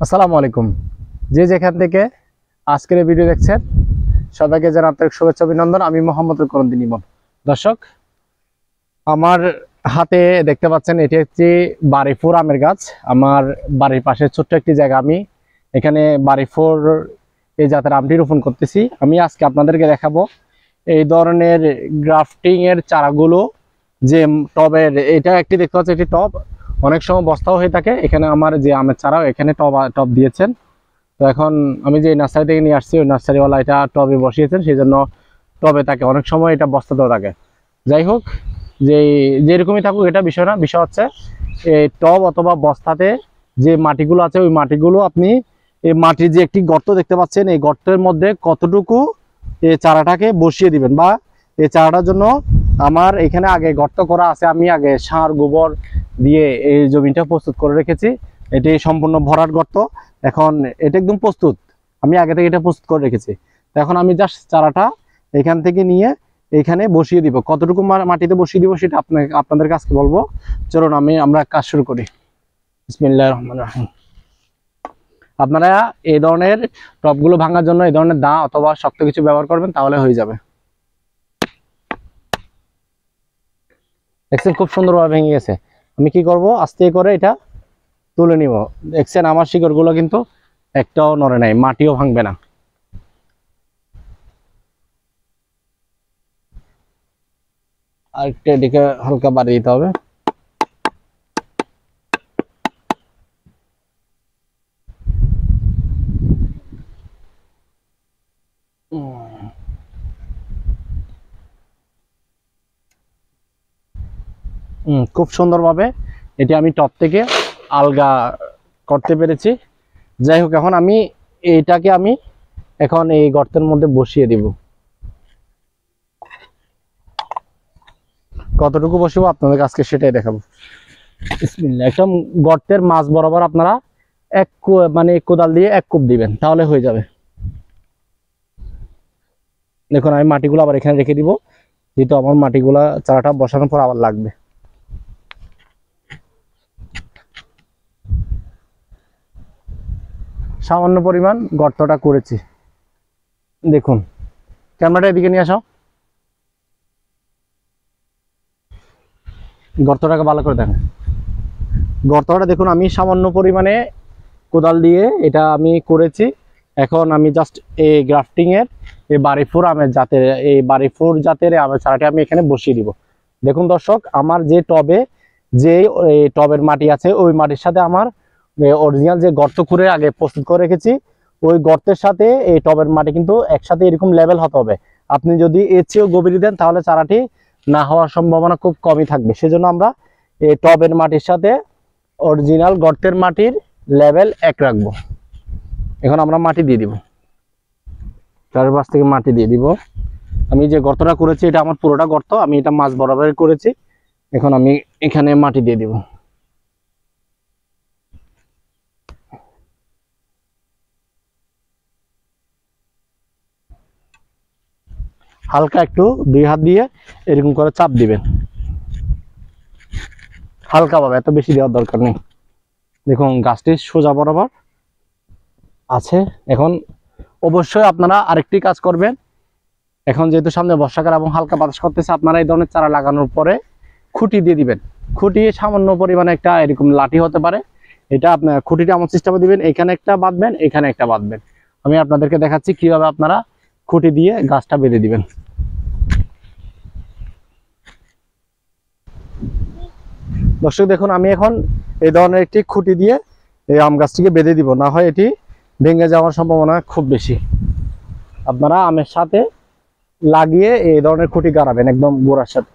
আসসালামু আলাইকুম। যে যেখান থেকে আজকের এই ভিডিও দেখছেন সবাইকে জানাই আন্তরিক শুভেচ্ছা অভিনন্দন। আমি মোহাম্মদ করণদিন ইমন। দর্শক, আমার হাতে দেখতে পাচ্ছেন এটি একটি বাড়িফোর আমের গাছ। আমার বাড়ির পাশে ছোট্ট একটি জায়গা, আমি এখানে বাড়িফোর এই জাতের আমটি রোপণ করতেছি। আমি আজকে আপনাদেরকে দেখাবো এই ধরনের গ্রাফটিং এর চারাগুলো, যে টবের, এটা একটি দেখতে পাচ্ছি এটি টব, অনেক সময় বস্তাও হয়ে থাকে। এখানে আমার যে আমের চারাও এখানে টব দিয়েছেন। তো এখন আমি যে নার্সারি থেকে নিয়ে আসছি, ওই নার্সারিওয়ালা এটা টবে বসিয়েছেন, সেই জন্য টবে থাকে, অনেক সময় এটা বস্তাতেও থাকে। যাই হোক, যেরকমই থাকুক এটা বিষয় না, বিষয় হচ্ছে এই টব অথবা বস্তাতে যে মাটিগুলো আছে ওই মাটিগুলো আপনি এই মাটির যে একটি গর্ত দেখতে পাচ্ছেন, এই গর্তের মধ্যে কতটুকু এই চারাটাকে বসিয়ে দিবেন। বা এই চারাটার জন্য আমার এখানে আগে গর্ত করা আছে, আমি আগে সার গোবর দিয়ে এই জমিটা প্রস্তুত করে রেখেছি। এটি সম্পূর্ণ ভরাট গর্ত। এখন এটা একদম প্রস্তুত, আমি আগে থেকে এটা প্রস্তুত করে রেখেছি। তো এখন আমি জাস্ট চারাটা এখান থেকে নিয়ে এখানে বসিয়ে দিব। কতটুকু মাটিতে বসিয়ে দিব সেটা আপনাদের কাছে বলবো। চলুন আমরা কাজ শুরু করি। বিসমিল্লাহির রহমানির রহিম। আপনারা এই ধরনের টবগুলো ভাঙার জন্য এই ধরনের দা অথবা শক্ত কিছু ব্যবহার করবেন, তাহলে হয়ে যাবে। দেখছেন খুব সুন্দরভাবে ভেঙে গেছে। আমি কি করব, আস্তে করে এটা তুলে নিব। দেখছেন আমার শিকড়গুলো কিন্তু একটাও নড়ে নাই, মাটিও ভাঙবে না। আরেকটা এদিকে হালকা বাড়িয়ে দিতে হবে। খুব সুন্দরভাবে এটি আমি টপ থেকে আলগা করতে পেরেছি। যাই হোক, এখন আমি এইটাকে এখন এই গর্তের মধ্যে বসিয়ে দিব। কতটুকু বসিবো আপনাদের আজকে সেটাই দেখাবো। বিসমিল্লাহ। একটা গর্তের মাঝ বরাবর আপনারা মানে কোদাল দিয়ে এক কূপ দিবেন, তাহলে হয়ে যাবে। দেখুন আমি মাটিগুলো আবার এখানে রেখে দিব, যেহেতু আমার মাটিগুলা চারাটা বসানোর পর আবার লাগবে। সামান্য পরিমাণ গর্তটা করেছি। দেখুন, ক্যামেরাটা এদিকে নিয়ে আসো, গর্তটাকে ভালো করে দেখেন। গর্তটা দেখুন, আমি সামান্য পরিমাণে কোদাল দিয়ে এটা আমি করেছি। এখন আমি জাস্ট এই গ্রাফটিং এর এই বাড়িফোর জাতের আমের চারাটি আমি এখানে বসিয়ে দিব। দেখুন দর্শক, আমার যে টবে যে টবের মাটি আছে ওই মাটির সাথে আমার অরিজিনাল যে গর্ত খুঁড়ে আগে প্রস্তুত করে রেখেছি, ওই গর্তের সাথে এই টবের মাটি কিন্তু একসাথে এরকম লেভেল হতে হবে। আপনি যদি এর চেয়েও গভীরে দেন তাহলে চারাটি না হওয়ার সম্ভাবনা খুব কমই থাকবে। সেজন্য আমরা এই টবের মাটির সাথে অরিজিনাল গর্তের মাটির লেভেল এক রাখবো। এখন আমরা মাটি দিয়ে দিব, চারপাশ থেকে মাটি দিয়ে দিব। আমি যে গর্তটা করেছি এটা আমার পুরোটা গর্ত, আমি এটা মাঝ বরাবর করেছি। এখন আমি এখানে মাটি দিয়ে দিব। হালকা একটু দুই হাত দিয়ে এরকম করে চাপ দিবেন, হালকা ভাবে, এত বেশি দেওয়ার দরকার নেই। দেখুন গাছটি সোজা বরাবর আছে। এখন অবশ্যই আপনারা আরেকটি কাজ করবেন। এখন যেহেতু সামনে বর্ষাকাল এবং হালকা বাতাস করতেছে, আপনারা এই ধরনের চারা লাগানোর পরে খুঁটি দিয়ে দিবেন। খুঁটি সামান্য পরিমাণে একটা এরকম লাঠি হতে পারে, এটা আপনার খুঁটিটা এমন সিস্টেমে দিবেন, এখানে একটা বাঁধবেন, এখানে একটা বাঁধবেন। আমি আপনাদেরকে দেখাচ্ছি কিভাবে আপনারা খুঁটি দিয়ে গাছটা বেঁধে দিবেন। দর্শক দেখুন, আমি এখন এই ধরনের একটি খুঁটি দিয়ে এই আম গাছটিকে বেঁধে দিব, না হয় এটি ভেঙে যাওয়ার সম্ভাবনা খুব বেশি। আপনারা আমের সাথে লাগিয়ে এই ধরনের খুঁটি গাড়াবেন একদম গোড়ার সাথে।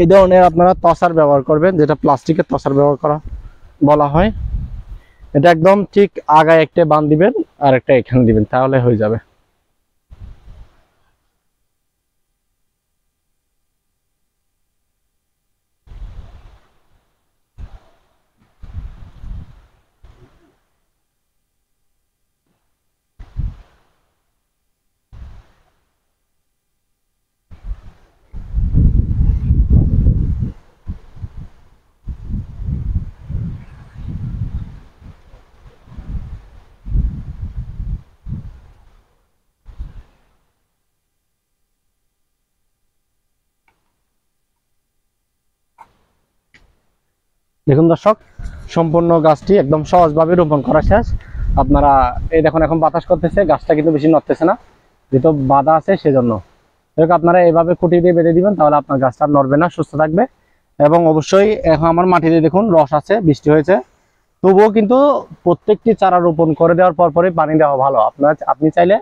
এই ধরনের আপনারা তসার ব্যবহার করবেন, যেটা প্লাস্টিকের তসার ব্যবহার করা বলা হয়। এটা একদম ঠিক আগায় একটা বাঁধ দিবেন আর একটা এখানে দিবেন, তাহলে হয়ে যাবে। দেখুন দর্শক, সম্পূর্ণ গাছটি একদম সহজভাবে রোপণ করা শেষ। আপনারা এই দেখুন এখন বাতাস করতেছে, গাছটা কিন্তু বেশি নড়তেছে না, যেহেতু বাধা আছে সেজন্য। আপনারা এইভাবে খুঁটি দিয়ে বেঁধে দিবেন, তাহলে আপনার গাছটা নড়বে না, সুস্থ থাকবে। এবং অবশ্যই এখন আমার মাটিতে দেখুন রস আছে, বৃষ্টি হয়েছে, তবুও কিন্তু প্রত্যেকটি চারা রোপণ করে দেওয়ার পরপরই পানি দেওয়া ভালো। আপনি চাইলে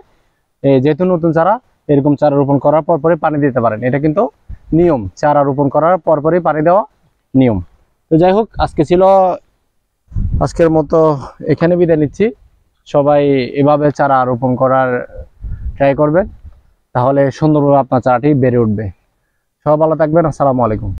যেহেতু নতুন চারা, এরকম চারা রোপণ করার পরপরই পানি দিতে পারেন, এটা কিন্তু নিয়ম। চারা রোপণ করার পরপরই পানি দেওয়া নিয়ম। তো যাই হোক, আজকের মতো এখানে বিদায় নিচ্ছি। সবাই এভাবে চারা রোপণ করার ট্রাই করবেন, তাহলে সুন্দরভাবে আপনার চারাটি বেড়ে উঠবে। সবাই ভালো থাকবেন। আসসালামু আলাইকুম।